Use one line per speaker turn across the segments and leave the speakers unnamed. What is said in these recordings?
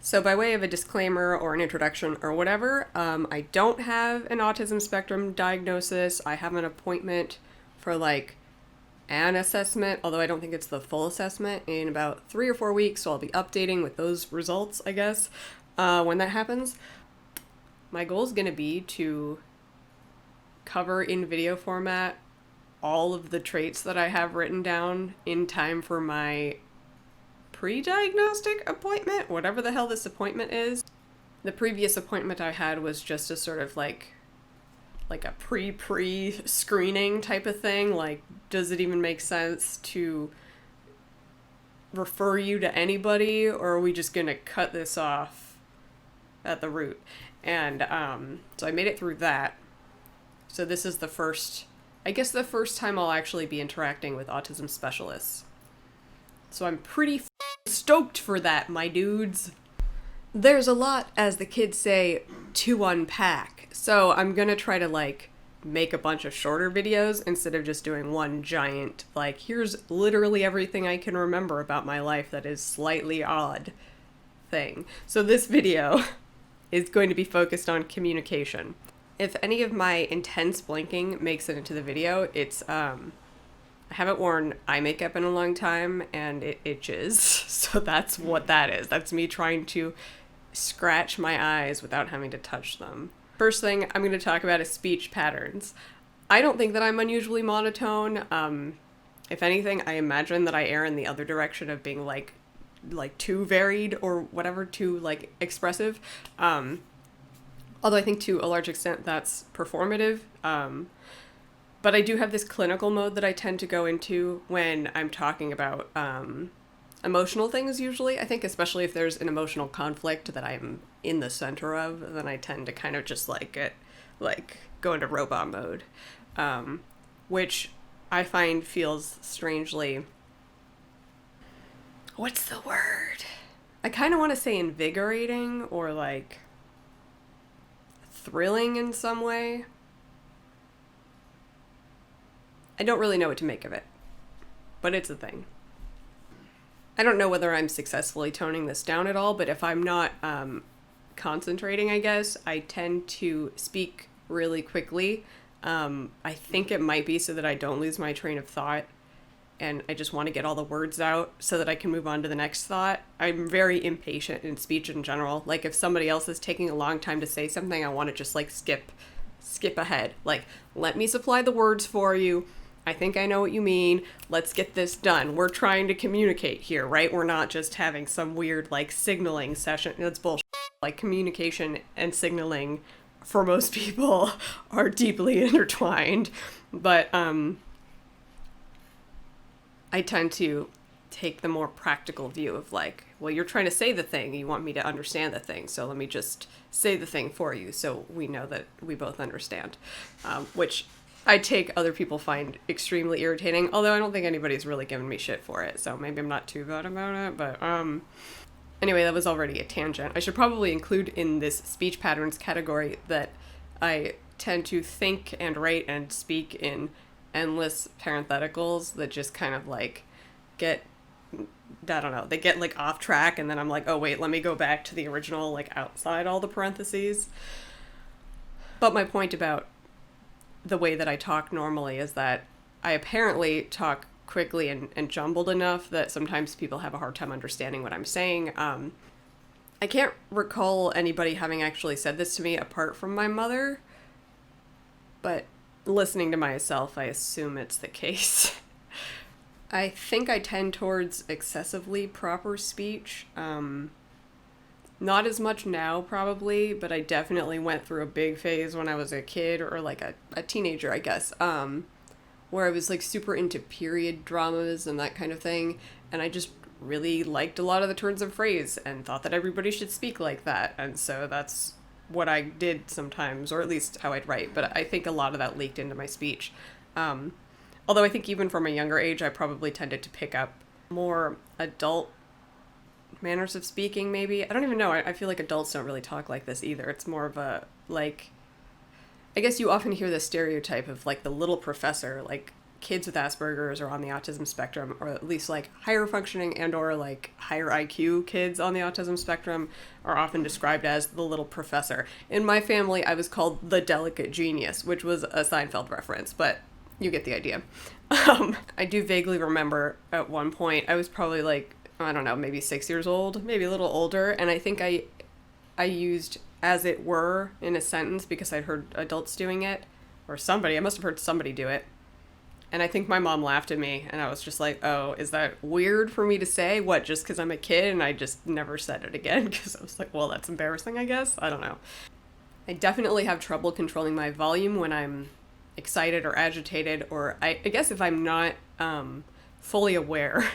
So, by way of a disclaimer or an introduction or whatever, I don't have an autism spectrum diagnosis. I have an appointment for like an assessment, although I don't think it's the full assessment, in about 3 or 4 weeks. So, I'll be updating with those results, I guess, when that happens. My goal is going to be to cover in video format all of the traits that I have written down in time for my pre-diagnostic appointment, whatever the hell this appointment is. The previous appointment I had was just a sort of like a pre-screening type of thing. Like, does it even make sense to refer you to anybody, or are we just gonna cut this off at the root? And so I made it through that. So this is the first time I'll actually be interacting with autism specialists. So I'm pretty stoked for that, my dudes. There's a lot, as the kids say, to unpack. So I'm gonna try to like make a bunch of shorter videos instead of just doing one giant, like, here's literally everything I can remember about my life that is slightly odd thing. So this video is going to be focused on communication. If any of my intense blinking makes it into the video, it's I haven't worn eye makeup in a long time and it itches. So that's what that is. That's me trying to scratch my eyes without having to touch them. First thing I'm going to talk about is speech patterns. I don't think that I'm unusually monotone. If anything, I imagine that I err in the other direction of being like too varied or whatever, too like expressive. Although I think to a large extent that's performative. But I do have this clinical mode that I tend to go into when I'm talking about emotional things usually. I think especially if there's an emotional conflict that I'm in the center of, then I tend to kind of just go into robot mode, which I find feels strangely, what's the word? I kind of want to say invigorating or like thrilling in some way. I don't really know what to make of it, but it's a thing. I don't know whether I'm successfully toning this down at all, but if I'm not concentrating, I guess, I tend to speak really quickly. I think it might be so that I don't lose my train of thought, and I just want to get all the words out so that I can move on to the next thought. I'm very impatient in speech in general. Like, if somebody else is taking a long time to say something, I want to just like skip ahead. Like, let me supply the words for you. I think I know what you mean. Let's get this done. We're trying to communicate here, right? We're not just having some weird, like, signaling session. That's bullshit. Like, communication and signaling, for most people, are deeply intertwined. But, I tend to take the more practical view of, like, well, you're trying to say the thing. You want me to understand the thing. So let me just say the thing for you so we know that we both understand. Which I take other people find extremely irritating, although I don't think anybody's really given me shit for it, so maybe I'm not too bad about it, but anyway, that was already a tangent. I should probably include in this speech patterns category that I tend to think and write and speak in endless parentheticals that just kind of like get, I don't know, they get like off track, and then I'm like, oh wait, let me go back to the original, like outside all the parentheses. But my point about the way that I talk normally is that I apparently talk quickly and jumbled enough that sometimes people have a hard time understanding what I'm saying. I can't recall anybody having actually said this to me apart from my mother, but listening to myself, I assume it's the case. I think I tend towards excessively proper speech. Not as much now, probably, but I definitely went through a big phase when I was a kid, or like a teenager, I guess, where I was like super into period dramas and that kind of thing, and I just really liked a lot of the turns of phrase and thought that everybody should speak like that, and so that's what I did sometimes, or at least how I'd write, but I think a lot of that leaked into my speech. Although I think even from a younger age, I probably tended to pick up more adult manners of speaking, maybe. I don't even know. I feel like adults don't really talk like this either. It's more of a, like, I guess you often hear the stereotype of, like, the little professor, like, kids with Asperger's or on the autism spectrum, or at least like higher functioning and or like higher IQ kids on the autism spectrum, are often described as the little professor. In my family, I was called the delicate genius, which was a Seinfeld reference, but you get the idea. I do vaguely remember at one point, I was probably like, I don't know, maybe 6 years old, maybe a little older, and I think I used as it were in a sentence because I'd heard adults doing it, or somebody, I must have heard somebody do it. And I think my mom laughed at me, and I was just like, oh, is that weird for me to say? What, just because I'm a kid? And I just never said it again, because I was like, well, that's embarrassing, I guess? I don't know. I definitely have trouble controlling my volume when I'm excited or agitated, or I guess if I'm not fully aware.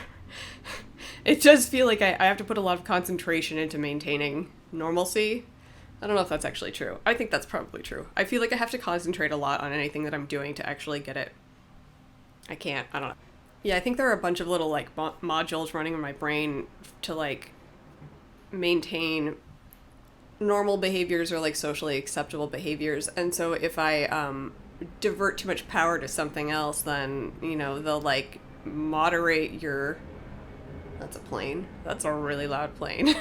It does feel like I have to put a lot of concentration into maintaining normalcy. I don't know if that's actually true. I think that's probably true. I feel like I have to concentrate a lot on anything that I'm doing to actually get it. I can't. I don't know. Yeah, I think there are a bunch of little, like, modules running in my brain to, like, maintain normal behaviors or, like, socially acceptable behaviors. And so if I divert too much power to something else, then, you know, they'll, like, moderate your... That's a plane. That's a really loud plane.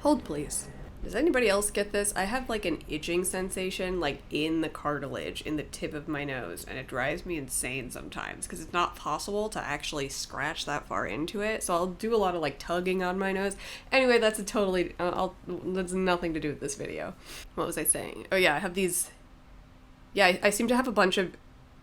Hold, please. Does anybody else get this? I have like an itching sensation like in the cartilage in the tip of my nose, and it drives me insane sometimes because it's not possible to actually scratch that far into it. So I'll do a lot of like tugging on my nose. Anyway, that's a totally that's nothing to do with this video. What was I saying? Oh yeah, I have these. Yeah, I seem to have a bunch of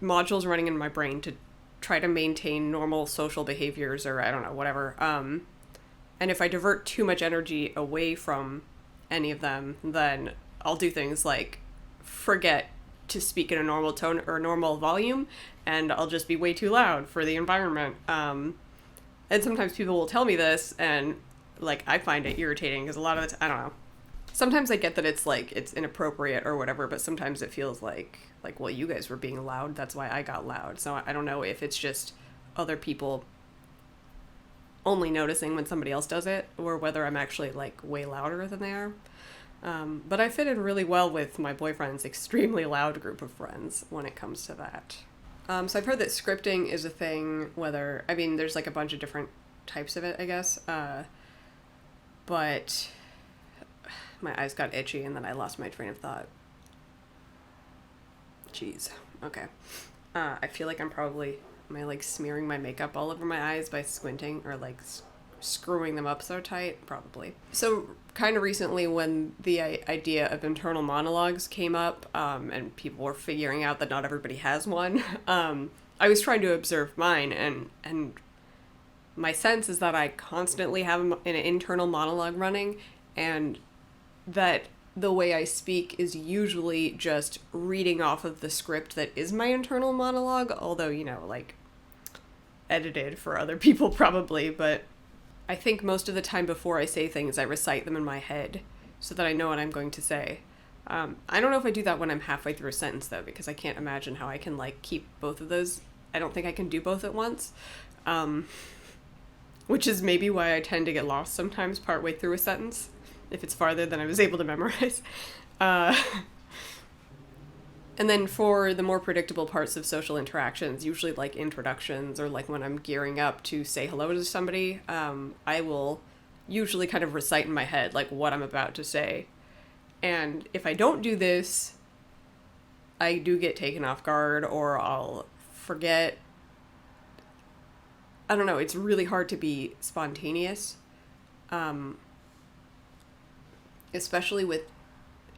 modules running in my brain to try to maintain normal social behaviors, or I don't know, whatever. And if I divert too much energy away from any of them, then I'll do things like forget to speak in a normal tone or normal volume, and I'll just be way too loud for the environment. And sometimes people will tell me this, and like I find it irritating because a lot of the I don't know. Sometimes I get that it's like it's inappropriate or whatever, but sometimes it feels like well, you guys were being loud, that's why I got loud. So I don't know if it's just other people only noticing when somebody else does it, or whether I'm actually like way louder than they are. But I fit in really well with my boyfriend's extremely loud group of friends when it comes to that. So I've heard that scripting is a thing, there's like a bunch of different types of it, I guess. But my eyes got itchy and then I lost my train of thought. Jeez. Okay. I feel like am I like smearing my makeup all over my eyes by squinting or like screwing them up so tight? Probably. So kind of recently when the idea of internal monologues came up, and people were figuring out that not everybody has one, I was trying to observe mine, and my sense is that I constantly have an internal monologue running, and that the way I speak is usually just reading off of the script that is my internal monologue, although, you know, like, edited for other people probably, but I think most of the time before I say things, I recite them in my head so that I know what I'm going to say. I don't know if I do that when I'm halfway through a sentence, though, because I can't imagine how I can, like, keep both of those. I don't think I can do both at once, which is maybe why I tend to get lost sometimes partway through a sentence, if it's farther than I was able to memorize. And then for the more predictable parts of social interactions, usually like introductions or like when I'm gearing up to say hello to somebody, I will usually kind of recite in my head like what I'm about to say. And if I don't do this, I do get taken off guard, or I'll forget. I don't know, it's really hard to be spontaneous. Especially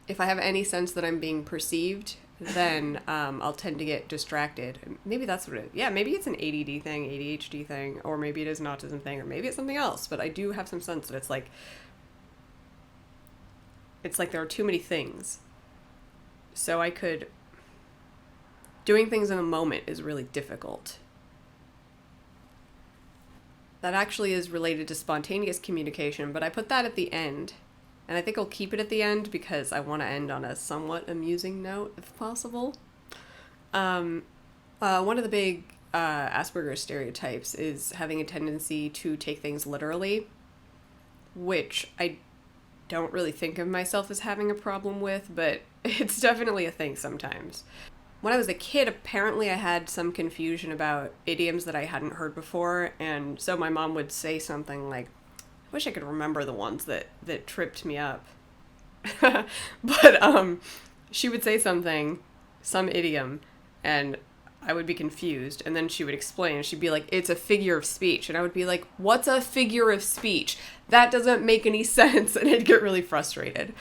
if I have any sense that I'm being perceived, then I'll tend to get distracted. Maybe that's what it is. Yeah, maybe it's an ADD thing, ADHD thing, or maybe it is an autism thing, or maybe it's something else. But I do have some sense that it's like there are too many things. So doing things in a moment is really difficult. That actually is related to spontaneous communication, but I put that at the end. And I think I'll keep it at the end because I want to end on a somewhat amusing note, if possible. One of the big Asperger's stereotypes is having a tendency to take things literally, which I don't really think of myself as having a problem with, but it's definitely a thing sometimes. When I was a kid, apparently I had some confusion about idioms that I hadn't heard before, and so my mom would say something like, I wish I could remember the ones that tripped me up. But she would say something, some idiom, and I would be confused, and then she would explain, and she'd be like, it's a figure of speech, and I would be like, what's a figure of speech? That doesn't make any sense, and I'd get really frustrated.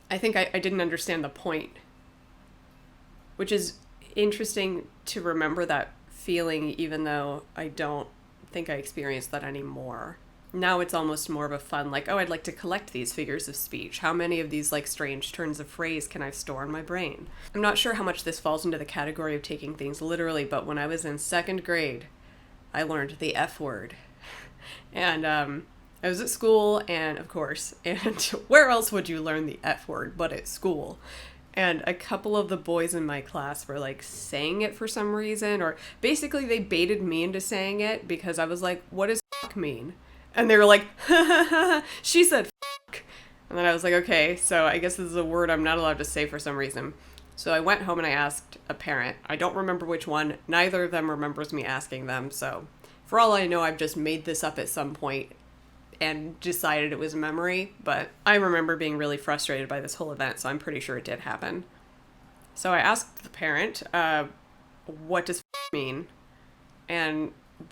I think I didn't understand the point, which is interesting to remember that feeling, even though I don't think I experience that anymore. Now it's almost more of a fun, like, oh, I'd like to collect these figures of speech. How many of these, like, strange turns of phrase can I store in my brain? I'm not sure how much this falls into the category of taking things literally, but when I was in 2nd grade, I learned the F word. And I was at school, and of course, and where else would you learn the F word but at school? And a couple of the boys in my class were, like, saying it for some reason, or basically they baited me into saying it because I was like, what does f*** mean? And they were like, she said f***. And then I was like, okay, so I guess this is a word I'm not allowed to say for some reason. So I went home and I asked a parent. I don't remember which one. Neither of them remembers me asking them. So for all I know, I've just made this up at some point and decided it was a memory. But I remember being really frustrated by this whole event, so I'm pretty sure it did happen. So I asked the parent, what does f*** mean? And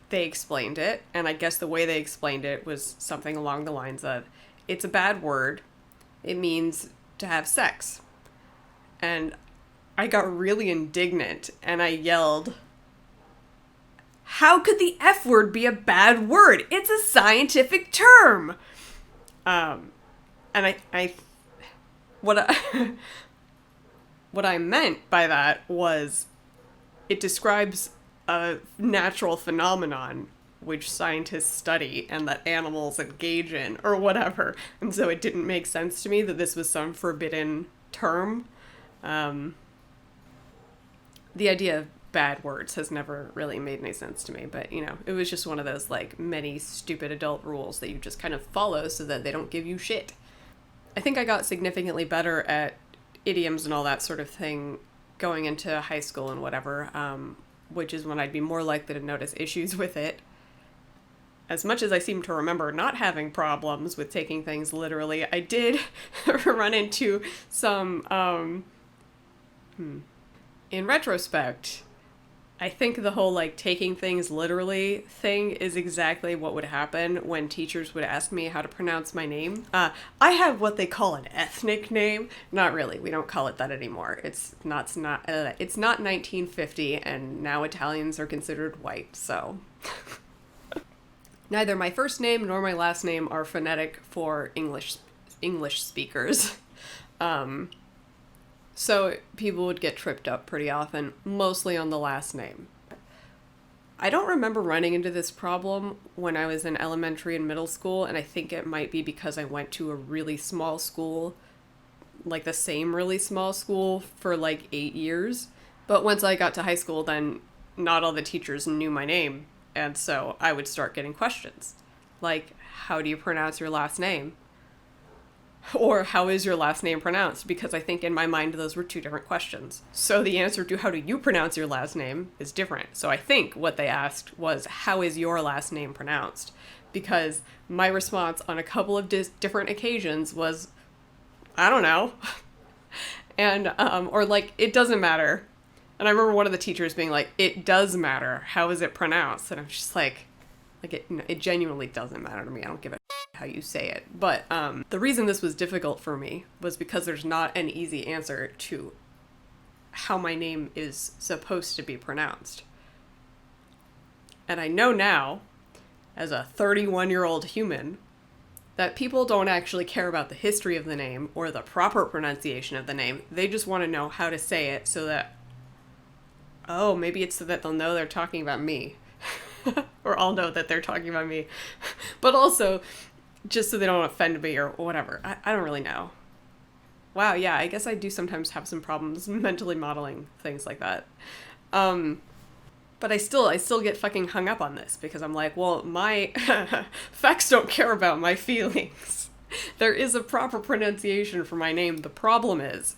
they explained it, and I guess the way they explained it was something along the lines of, it's a bad word, it means to have sex. And I got really indignant, and I yelled, how could the F word be a bad word? It's a scientific term! And what I meant by that was, it describes a natural phenomenon which scientists study and that animals engage in, or whatever. And so it didn't make sense to me that this was some forbidden term. The idea of bad words has never really made any sense to me, but, you know, it was just one of those, like, many stupid adult rules that you just kind of follow so that they don't give you shit. I think I got significantly better at idioms and all that sort of thing going into high school and whatever, which is when I'd be more likely to notice issues with it. As much as I seem to remember not having problems with taking things literally, I did run into some, in retrospect, I think the whole, like, taking things literally thing is exactly what would happen when teachers would ask me how to pronounce my name. I have what they call an ethnic name. Not really. We don't call it that anymore. It's not 1950, and now Italians are considered white, so. Neither my first name nor my last name are phonetic for English speakers. So people would get tripped up pretty often, mostly on the last name. I don't remember running into this problem when I was in elementary and middle school, and I think it might be because I went to a really small school, like the same really small school, for like 8 years. But once I got to high school, then not all the teachers knew my name, and so I would start getting questions. Like, how do you pronounce your last name? Or how is your last name pronounced? Because I think in my mind those were two different questions. So the answer to how do you pronounce your last name is different. So I think what they asked was, how is your last name pronounced? Because my response on a couple of different occasions was, I don't know. And, or like, it doesn't matter. And I remember one of the teachers being like, it does matter. How is it pronounced? And I'm just like it genuinely doesn't matter to me. I don't give a how you say it. But the reason this was difficult for me was because there's not an easy answer to how my name is supposed to be pronounced. And I know now, as a 31-year-old human, that people don't actually care about the history of the name or the proper pronunciation of the name. They just want to know how to say it so that, oh, maybe it's so that they'll know they're talking about me. Or I'll know that they're talking about me. But also, just so they don't offend me or whatever. I don't really know. Wow, yeah, I guess I do sometimes have some problems mentally modeling things like that. But I still get fucking hung up on this because I'm like, well, my facts don't care about my feelings. There is a proper pronunciation for my name. The problem is,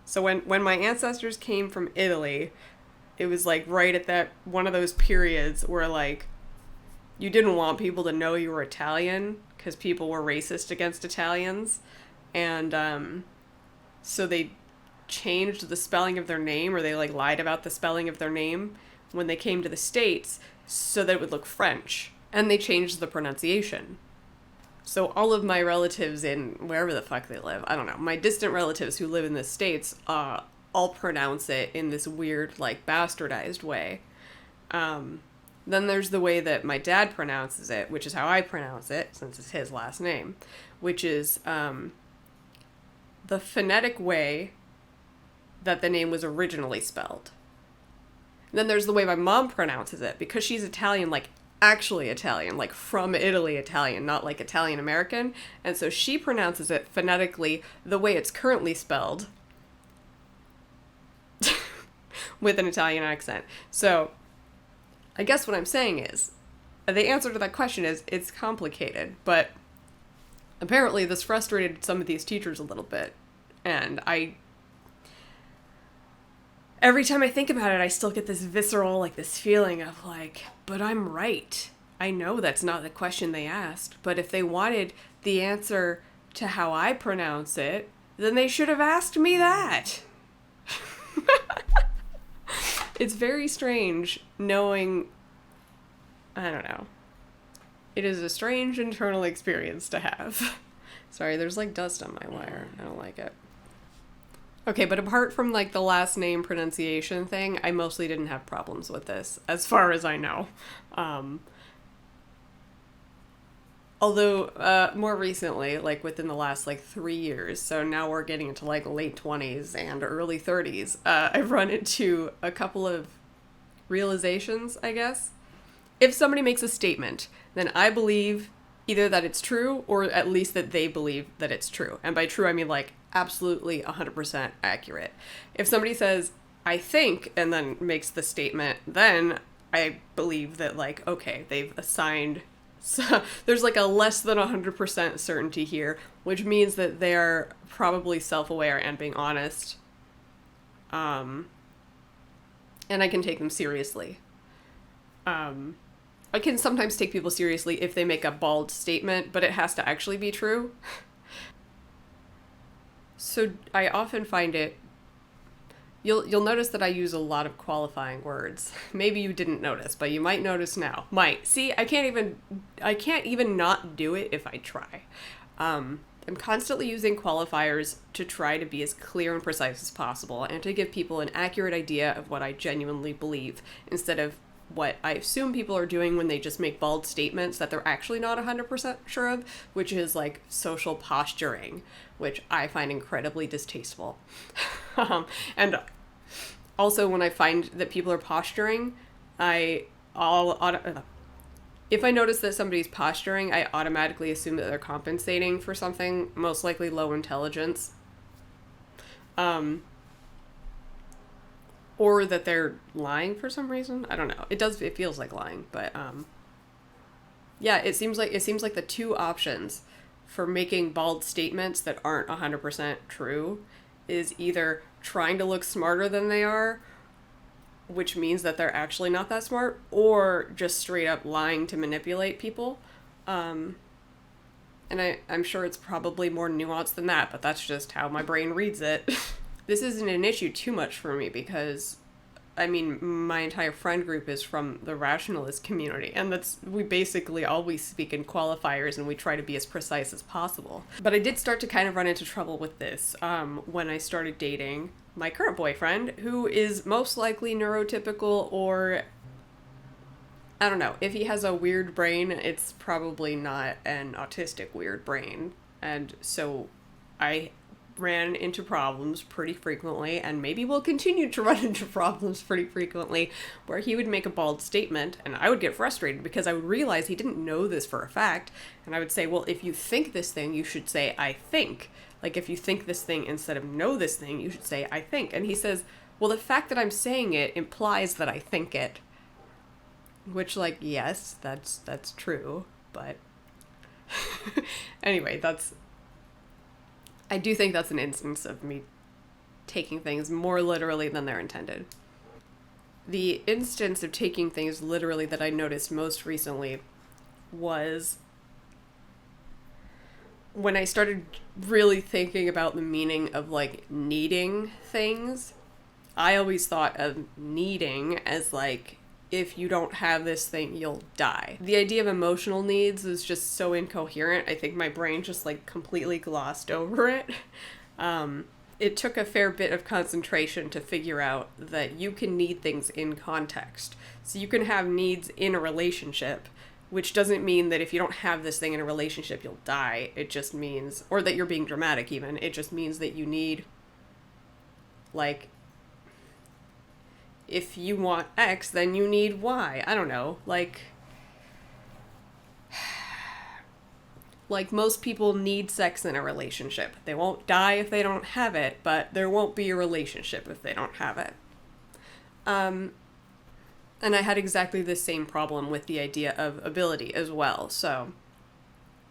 So when my ancestors came from Italy, it was like right at that one of those periods where like you didn't want people to know you were Italian because people were racist against Italians, and so they changed the spelling of their name, or they like lied about the spelling of their name when they came to the States so that it would look French, and they changed the pronunciation. So all of my relatives in wherever the fuck they live, I don't know, my distant relatives who live in the States, all pronounce it in this weird, like, bastardized way. Then there's the way that my dad pronounces it, which is how I pronounce it, since it's his last name, which is the phonetic way that the name was originally spelled. And then there's the way my mom pronounces it, because she's Italian, like, actually Italian, like from Italy Italian, not like Italian American. And so she pronounces it phonetically the way it's currently spelled with an Italian accent. So I guess what I'm saying is the answer to that question is it's complicated, but apparently this frustrated some of these teachers a little bit. And every time I think about it, I still get this visceral, like, this feeling of, like, but I'm right. I know that's not the question they asked, but if they wanted the answer to how I pronounce it, then they should have asked me that. It's very strange knowing, I don't know. It is a strange internal experience to have. Sorry, there's, like, dust on my wire. I don't like it. Okay, but apart from, like, the last name pronunciation thing, I mostly didn't have problems with this, as far as I know. Although, more recently, like, within the last, like, 3 years, so now we're getting into, like, late 20s and early 30s, I've run into a couple of realizations, I guess. If somebody makes a statement, then I believe either that it's true, or at least that they believe that it's true. And by true, I mean, like, absolutely 100% accurate. If somebody says, I think, and then makes the statement, then I believe that, like, okay, they've assigned, so there's, like, a less than 100% certainty here, which means that they're probably self-aware and being honest. And I can take them seriously. I can sometimes take people seriously if they make a bald statement, but it has to actually be true. So I often find it, you'll notice that I use a lot of qualifying words. Maybe you didn't notice, but you might notice now. Might. See, I can't even not do it if I try. I'm constantly using qualifiers to try to be as clear and precise as possible and to give people an accurate idea of what I genuinely believe, instead of what I assume people are doing when they just make bald statements that they're actually not 100% sure of, which is like social posturing, which I find incredibly distasteful. And also when I find that people are posturing, if I notice that somebody's posturing, I automatically assume that they're compensating for something, most likely low intelligence. Or that they're lying for some reason. I don't know. It feels like lying, but yeah, it seems like the two options for making bald statements that aren't 100% true is either trying to look smarter than they are, which means that they're actually not that smart, or just straight up lying to manipulate people. And I'm sure it's probably more nuanced than that, but that's just how my brain reads it. This isn't an issue too much for me because, I mean, my entire friend group is from the rationalist community, and we basically always speak in qualifiers and we try to be as precise as possible. But I did start to kind of run into trouble with this when I started dating my current boyfriend, who is most likely neurotypical, or I don't know, if he has a weird brain, it's probably not an autistic weird brain. And so I ran into problems pretty frequently, and maybe will continue to run into problems pretty frequently, where he would make a bald statement and I would get frustrated because I would realize he didn't know this for a fact, and I would say, well, if you think this thing, you should say I think. Like, if you think this thing instead of know this thing, you should say I think. And he says, well, the fact that I'm saying it implies that I think it. Which, like, yes, that's true, but anyway, I do think that's an instance of me taking things more literally than they're intended. The instance of taking things literally that I noticed most recently was when I started really thinking about the meaning of, like, needing things. I always thought of needing as, like, if you don't have this thing, you'll die. The idea of emotional needs is just so incoherent. I think my brain just, like, completely glossed over it. It took a fair bit of concentration to figure out that you can need things in context. So you can have needs in a relationship, which doesn't mean that if you don't have this thing in a relationship, you'll die. It just means, or that you're being dramatic even, it just means that you need, like, if you want X, then you need Y. I don't know, like most people need sex in a relationship. They won't die if they don't have it, but there won't be a relationship if they don't have it. And I had exactly the same problem with the idea of ability as well. So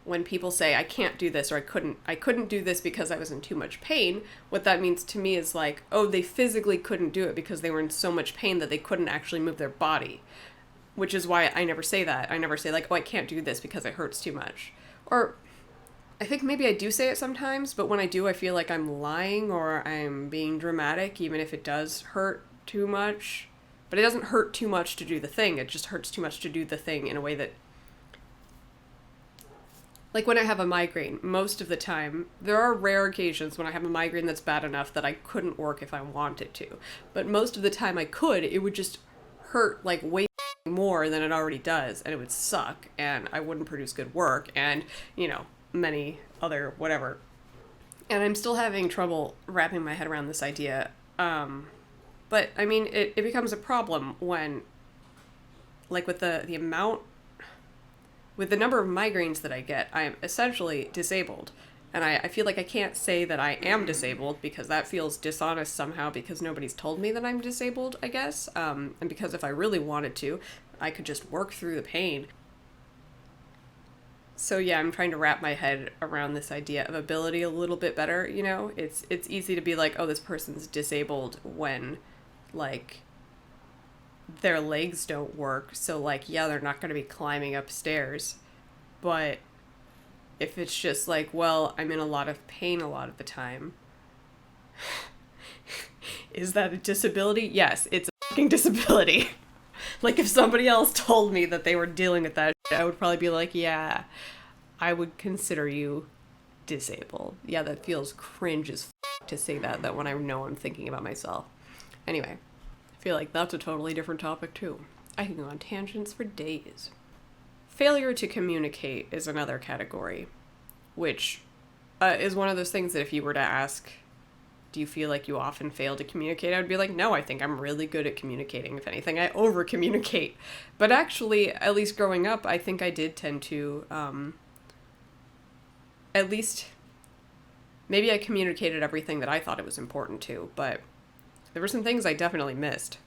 when people say I can't do this, or I couldn't do this because I was in too much pain, what that means to me is like, oh, they physically couldn't do it because they were in so much pain that they couldn't actually move their body. Which is why I never say that. I never say, like, oh, I can't do this because it hurts too much. Or I think maybe I do say it sometimes, but when I do, I feel like I'm lying or I'm being dramatic, even if it does hurt too much. But it doesn't hurt too much to do the thing. It just hurts too much to do the thing in a way that... Like when I have a migraine, most of the time, there are rare occasions when I have a migraine that's bad enough that I couldn't work if I wanted to. But most of the time I could, it would just hurt, like, way more than it already does, and it would suck, and I wouldn't produce good work, and, you know, many other whatever. And I'm still having trouble wrapping my head around this idea. But, I mean, it becomes a problem when, like, with the amount, with the number of migraines that I get, I am essentially disabled. And I feel like I can't say that I am disabled because that feels dishonest somehow because nobody's told me that I'm disabled, I guess. And because if I really wanted to, I could just work through the pain. So yeah, I'm trying to wrap my head around this idea of ability a little bit better, you know? It's easy to be like, oh, this person's disabled when, like, their legs don't work. So, like, yeah, they're not going to be climbing upstairs. But if it's just like, well, I'm in a lot of pain a lot of the time. Is that a disability? Yes, it's a fucking disability. Like, if somebody else told me that they were dealing with that shit, I would probably be like, yeah, I would consider you disabled. Yeah, that feels cringe as to say that when I know I'm thinking about myself. Anyway, I feel like that's a totally different topic too. I can go on tangents for days. Failure to communicate is another category, which is one of those things that if you were to ask, do you feel like you often fail to communicate? I would be like, no, I think I'm really good at communicating. If anything, I over-communicate. But actually, at least growing up, I think I did tend to, at least, maybe I communicated everything that I thought it was important to, but there were some things I definitely missed.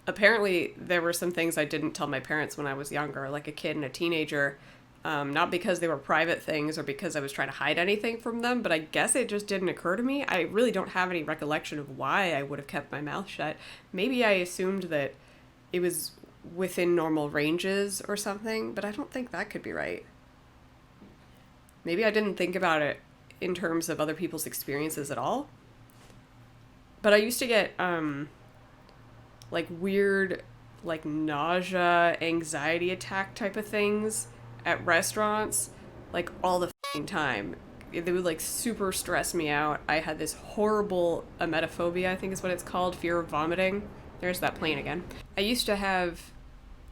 Apparently, there were some things I didn't tell my parents when I was younger, like a kid and a teenager, not because they were private things or because I was trying to hide anything from them, but I guess it just didn't occur to me. I really don't have any recollection of why I would have kept my mouth shut. Maybe I assumed that it was within normal ranges or something, but I don't think that could be right. Maybe I didn't think about it in terms of other people's experiences at all. But I used to get, like, weird, like, nausea, anxiety attack type of things at restaurants, like, all the f***ing time. They would, like, super stress me out. I had this horrible emetophobia, I think is what it's called, fear of vomiting. There's that plane again. I used to have,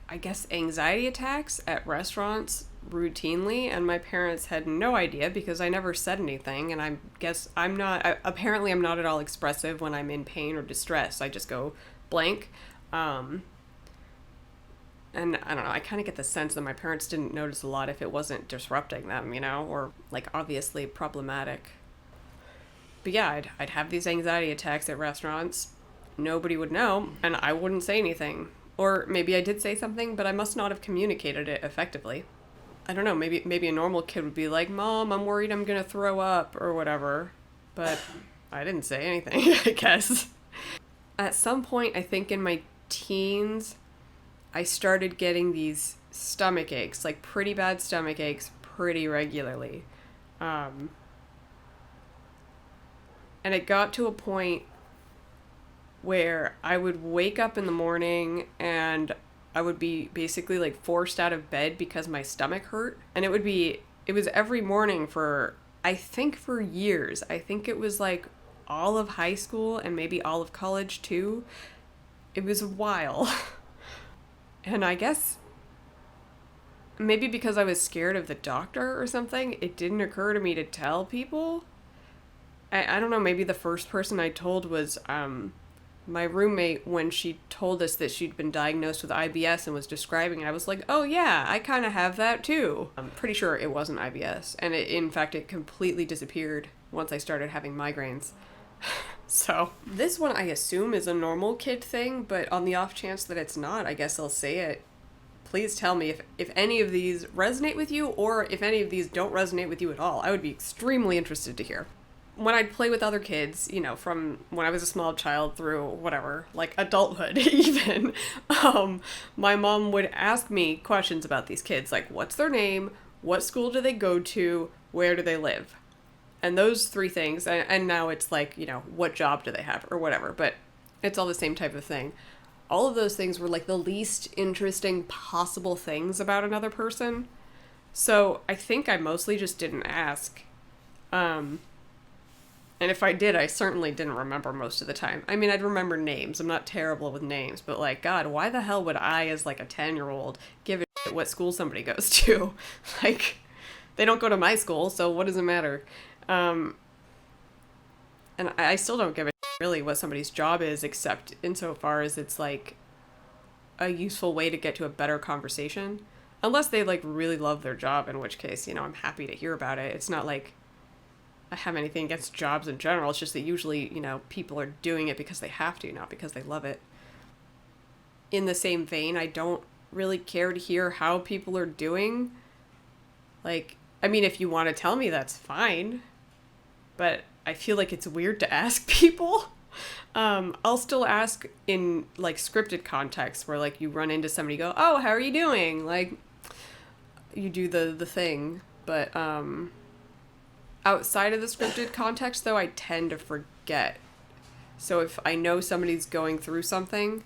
I guess, anxiety attacks at restaurants routinely, and my parents had no idea because I never said anything, and I guess apparently I'm not at all expressive when I'm in pain or distress. I just go blank. And I don't know, I kind of get the sense that my parents didn't notice a lot if it wasn't disrupting them, you know, or, like, obviously problematic. But yeah, I'd have these anxiety attacks at restaurants. Nobody would know, and I wouldn't say anything. Or maybe I did say something, but I must not have communicated it effectively. I don't know, maybe a normal kid would be like, Mom, I'm worried I'm gonna throw up, or whatever. But I didn't say anything, I guess. At some point, I think in my teens, I started getting these stomach aches, like pretty bad stomach aches, pretty regularly. And it got to a point where I would wake up in the morning and I would be basically like forced out of bed because my stomach hurt. And it was every morning for, I think for years. I think it was like all of high school and maybe all of college too. It was a while. And I guess maybe because I was scared of the doctor or something, it didn't occur to me to tell people. I don't know, maybe the first person I told was my roommate when she told us that she'd been diagnosed with IBS and was describing it. I was like, oh yeah, I kind of have that too. I'm pretty sure it wasn't IBS. And in fact, it completely disappeared once I started having migraines. So this one I assume is a normal kid thing, but on the off chance that it's not, I guess I'll say it. Please tell me if any of these resonate with you or if any of these don't resonate with you at all. I would be extremely interested to hear. When I'd play with other kids, you know, from when I was a small child through whatever, like adulthood even, my mom would ask me questions about these kids, like what's their name, what school do they go to, where do they live? And those three things, and now it's like, you know, what job do they have or whatever, but it's all the same type of thing. All of those things were like the least interesting possible things about another person. So I think I mostly just didn't ask. And if I did, I certainly didn't remember most of the time. I mean, I'd remember names. I'm not terrible with names, but like, God, why the hell would I, as like a 10-year-old, give a shit what school somebody goes to? Like, they don't go to my school, so what does it matter? And I still don't give a shit really what somebody's job is, except insofar as it's like a useful way to get to a better conversation. Unless they like really love their job, in which case, you know, I'm happy to hear about it. It's not like I have anything against jobs in general. It's just that usually, you know, people are doing it because they have to, not because they love it. In the same vein, I don't really care to hear how people are doing. Like, I mean, if you want to tell me, that's fine. But I feel like it's weird to ask people. I'll still ask in, like, scripted contexts where, like, you run into somebody, go, oh, how are you doing? Like, you do the thing. But, outside of the scripted context, though, I tend to forget. So if I know somebody's going through something,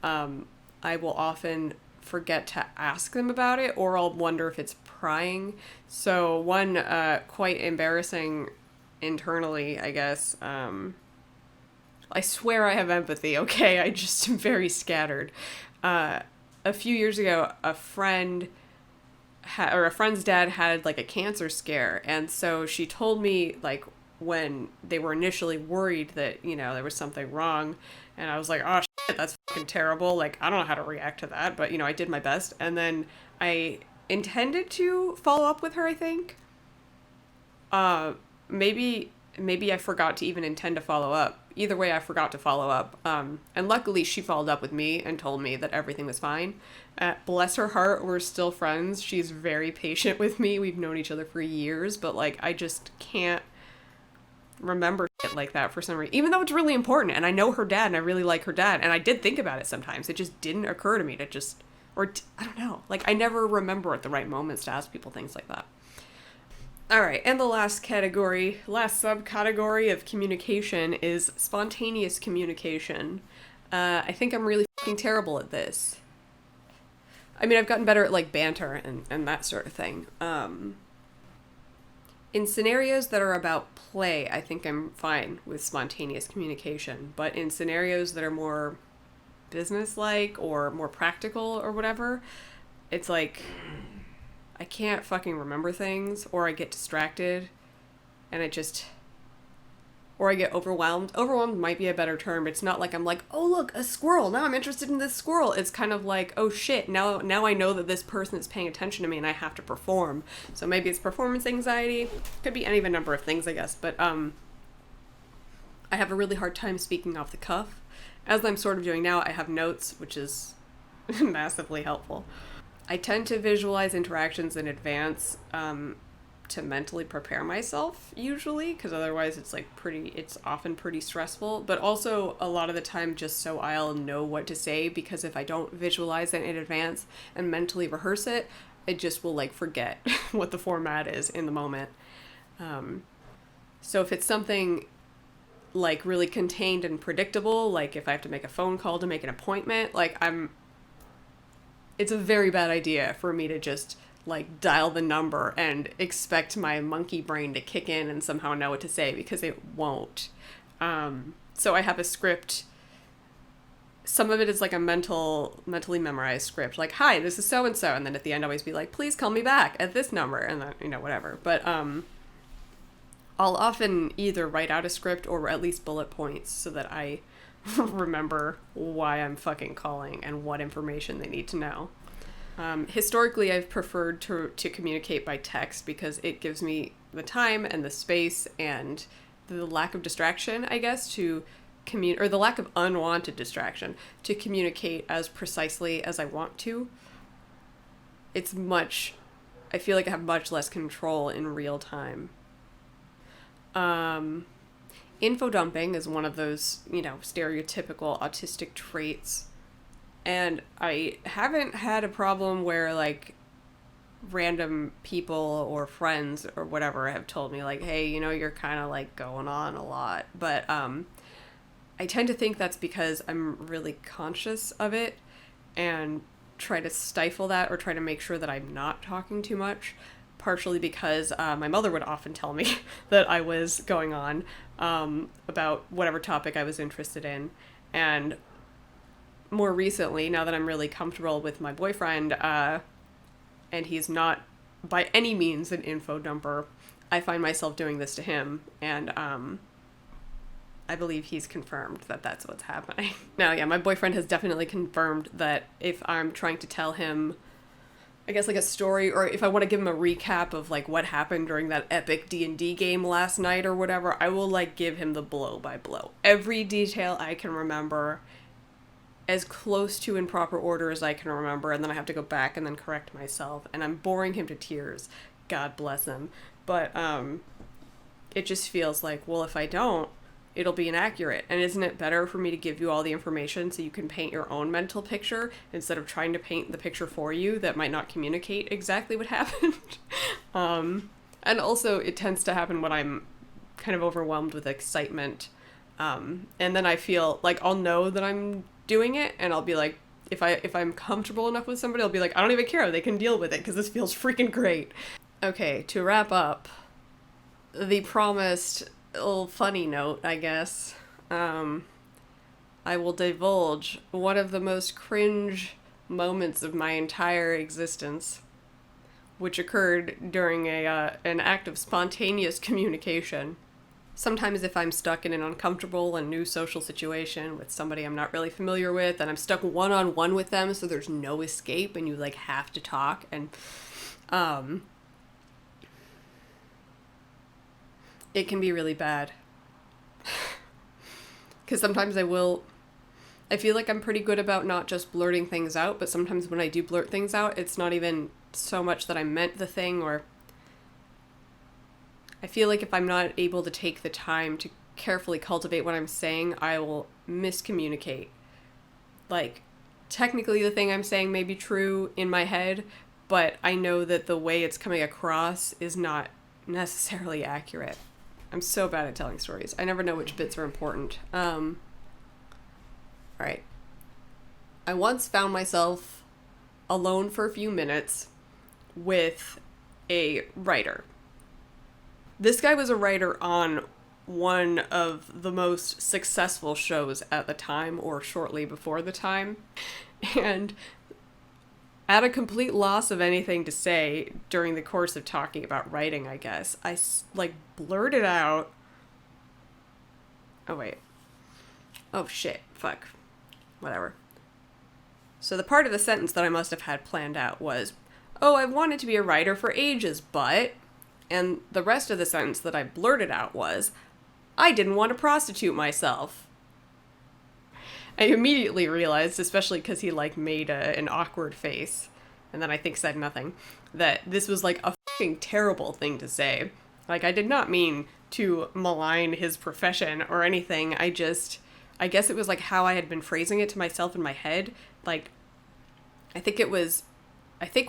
I will often forget to ask them about it, or I'll wonder if it's prying. So one quite embarrassing internally, I guess, I swear I have empathy, okay? I just am very scattered. A few years ago, a friend's dad had like a cancer scare, and so she told me like when they were initially worried that, you know, there was something wrong, and I was like, oh shit, that's fucking terrible, like I don't know how to react to that, but you know, I did my best. And then I intended to follow up with her, I think. Maybe I forgot to even intend to follow up. Either way, I forgot to follow up. And luckily she followed up with me and told me that everything was fine. Bless her heart, we're still friends. She's very patient with me. We've known each other for years, but like, I just can't remember shit like that for some reason, even though it's really important. And I know her dad and I really like her dad. And I did think about it sometimes. It just didn't occur to me to just, I don't know. Like, I never remember at the right moments to ask people things like that. All right, and the last subcategory of communication is spontaneous communication. I think I'm really fucking terrible at this. I mean, I've gotten better at, like, banter and that sort of thing. In scenarios that are about play, I think I'm fine with spontaneous communication. But in scenarios that are more business-like or more practical or whatever, it's like, I can't fucking remember things, or I get distracted, and or I get overwhelmed. Overwhelmed might be a better term. It's not like I'm like, oh look, a squirrel, now I'm interested in this squirrel. It's kind of like, oh shit, now I know that this person is paying attention to me and I have to perform. So maybe it's performance anxiety. Could be any of a number of things, I guess. But I have a really hard time speaking off the cuff. As I'm sort of doing now, I have notes, which is massively helpful. I tend to visualize interactions in advance to mentally prepare myself usually, because otherwise it's often pretty stressful, but also a lot of the time just so I'll know what to say, because if I don't visualize it in advance and mentally rehearse it, I just will like forget what the format is in the moment. So if it's something like really contained and predictable, like if I have to make a phone call to make an appointment, like it's a very bad idea for me to just like dial the number and expect my monkey brain to kick in and somehow know what to say, because it won't. So I have a script. Some of it is like a mentally memorized script, like, hi, this is so-and-so, and then at the end always be like, please call me back at this number, and then, whatever. But I'll often either write out a script or at least bullet points so that I remember why I'm fucking calling and what information they need to know. Historically, I've preferred to communicate by text because it gives me the time and the space and the lack of distraction, I guess, to or the lack of unwanted distraction to communicate as precisely as I want to. I feel like I have much less control in real time. Infodumping is one of those, stereotypical autistic traits. And I haven't had a problem where, like, random people or friends or whatever have told me, like, hey, you're kind of, like, going on a lot. But I tend to think that's because I'm really conscious of it and try to stifle that or try to make sure that I'm not talking too much. Partially because my mother would often tell me that I was going on about whatever topic I was interested in. And more recently, now that I'm really comfortable with my boyfriend, and he's not by any means an info dumper, I find myself doing this to him, and I believe he's confirmed that that's what's happening. Now, yeah, my boyfriend has definitely confirmed that if I'm trying to tell him, I guess, like a story, or if I want to give him a recap of, like, what happened during that epic D&D game last night or whatever, I will, like, give him the blow by blow. Every detail I can remember, as close to in proper order as I can remember, and then I have to go back and then correct myself, and I'm boring him to tears. God bless him. But, it just feels like, well, if I don't, it'll be inaccurate. And isn't it better for me to give you all the information so you can paint your own mental picture instead of trying to paint the picture for you that might not communicate exactly what happened? And also it tends to happen when I'm kind of overwhelmed with excitement. And then I feel like I'll know that I'm doing it, and I'll be like, if I'm comfortable enough with somebody, I'll be like, I don't even care. They can deal with it because this feels freaking great. Okay, to wrap up, the promised little funny note, I guess. I will divulge one of the most cringe moments of my entire existence, which occurred during an act of spontaneous communication. Sometimes if I'm stuck in an uncomfortable and new social situation with somebody I'm not really familiar with, and I'm stuck one-on-one with them, so there's no escape and you, like, have to talk, and it can be really bad. Because sometimes I feel like I'm pretty good about not just blurting things out, but sometimes when I do blurt things out, it's not even so much that I meant the thing, or I feel like if I'm not able to take the time to carefully cultivate what I'm saying, I will miscommunicate. Like, technically the thing I'm saying may be true in my head, but I know that the way it's coming across is not necessarily accurate. I'm so bad at telling stories. I never know which bits are important. Alright. I once found myself alone for a few minutes with a writer. This guy was a writer on one of the most successful shows at the time, or shortly before the time. And at a complete loss of anything to say during the course of talking about writing, I guess, I, like, blurted out... Oh, wait. Oh, shit. Fuck. Whatever. So the part of the sentence that I must have had planned out was, oh, I've wanted to be a writer for ages, but... And the rest of the sentence that I blurted out was, I didn't want to prostitute myself. I immediately realized, especially because he, like, made an awkward face, and then I think said nothing, that this was, like, a fucking terrible thing to say. Like, I did not mean to malign his profession or anything. I guess it was like how I had been phrasing it to myself in my head. Like, I think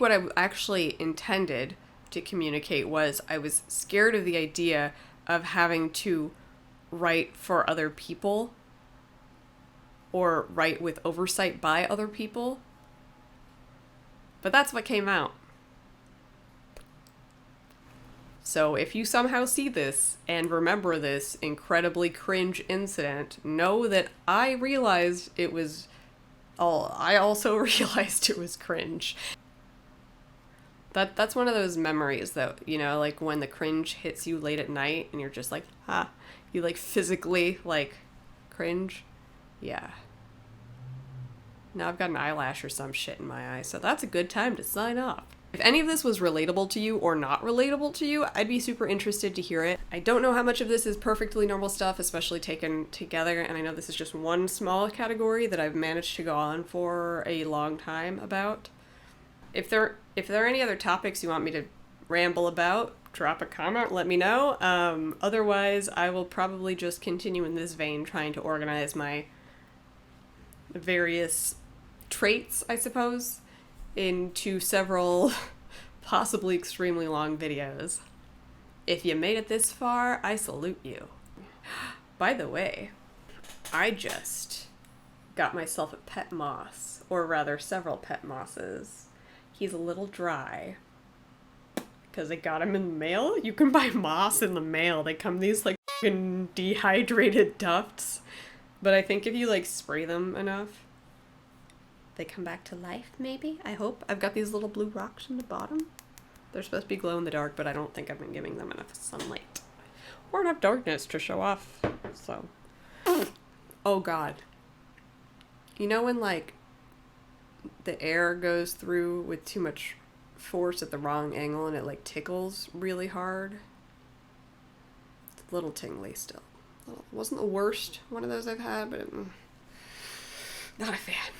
what I actually intended to communicate was I was scared of the idea of having to write for other people or write with oversight by other people. But that's what came out. So if you somehow see this and remember this incredibly cringe incident, know that I also realized it was cringe. That's one of those memories that, you know, like when the cringe hits you late at night and you're just like, you like physically like cringe. Yeah. Now I've got an eyelash or some shit in my eye, so that's a good time to sign off. If any of this was relatable to you or not relatable to you, I'd be super interested to hear it. I don't know how much of this is perfectly normal stuff, especially taken together, and I know this is just one small category that I've managed to go on for a long time about. If there are any other topics you want me to ramble about, drop a comment, let me know. Otherwise, I will probably just continue in this vein, trying to organize my various traits, I suppose, into several possibly extremely long videos. If you made it this far, I salute you. By the way, I just got myself a pet moss, or rather several pet mosses. He's a little dry because I got him in the mail. You can buy moss in the mail. They come these like fucking dehydrated tufts. But I think if you like spray them enough, they come back to life, maybe? I hope. I've got these little blue rocks in the bottom. They're supposed to be glow in the dark, but I don't think I've been giving them enough sunlight. Or enough darkness to show off, so. Oh god. You know when like the air goes through with too much force at the wrong angle and it like tickles really hard? It's a little tingly still. It wasn't the worst one of those I've had, but not a fan.